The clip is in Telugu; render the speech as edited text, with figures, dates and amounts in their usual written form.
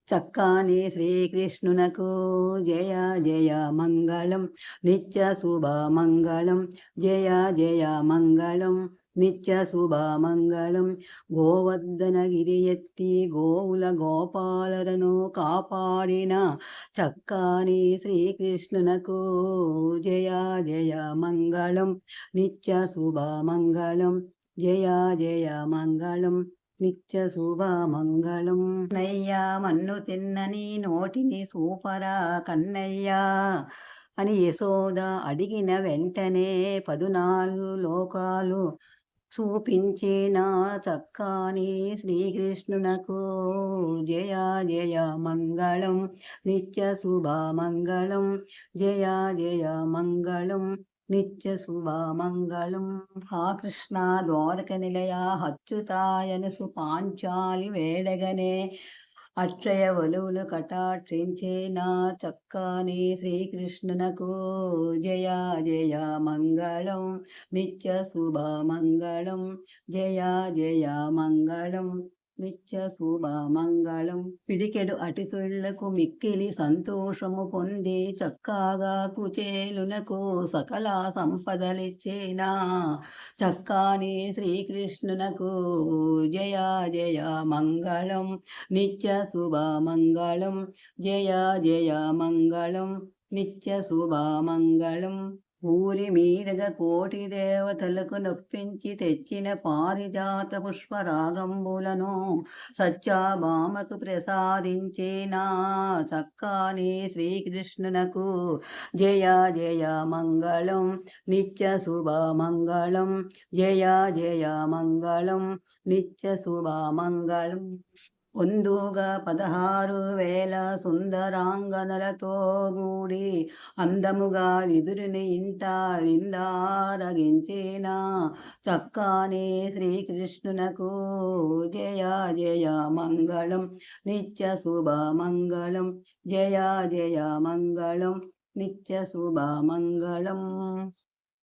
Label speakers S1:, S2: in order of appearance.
S1: చక్కాని శ్రీకృష్ణునకు జయ జయ మంగళం నిత్య శుభ మంగళం జయ జయ మంగళం నిత్య శుభ మంగళం. గోవర్ధనగిరి ఎత్తి గోవుల గోపాలరను కాపాడిన చక్కాని శ్రీకృష్ణునకు జయ జయ మంగళం నిత్య శుభ మంగళం జయ జయ మంగళం నిత్య శుభ మంగళం. కన్నయ్య మన్ను తిన్నని నోటిని సూపరా కన్నయ్య అని యశోద అడిగిన వెంటనే 14 లోకాలు చూపించిన చక్కాని శ్రీకృష్ణునకు జయ జయ మంగళం నిత్య శుభ మంగళం జయ జయ మంగళం నిత్య శుభ మంగళం. హా కృష్ణ ద్వారక నిలయ అచ్యుతాయనసు పాంచాలి వేడగనే అక్షయ వలువులు కటాక్షించే నా చక్కాని శ్రీకృష్ణునకు జయ జయ మంగళం నిత్య శుభ మంగళం జయ జయ మంగళం నిత్య శుభ మంగళం. పిడికెడు అటిసుళ్లకు మిక్కిలి సంతోషము పొంది చక్కాగా కుచేలునకు సకల సంపదలిచ్చేనా చక్కాని శ్రీకృష్ణునకు జయ జయ మంగళం నిత్య శుభ మంగళం జయ జయ మంగళం నిత్య శుభ మంగళం. ఊరి మీరగ కోటి దేవతలకు నొప్పించి తెచ్చిన పారిజాత పుష్పరాగంబులను సత్యభామకు ప్రసాదించేనా చక్కాని శ్రీకృష్ణునకు జయ జయ మంగళం నిత్య శుభ మంగళం జయ జయ మంగళం నిత్య శుభ మంగళం. పొందుగా 16,000 సుందరాంగనలతో గూడి అందముగా విదురుని ఇంట విందారగించిన చక్కాని శ్రీకృష్ణునకు జయ జయ మంగళం నిత్య శుభ మంగళం జయ జయ మంగళం నిత్య శుభ మంగళం.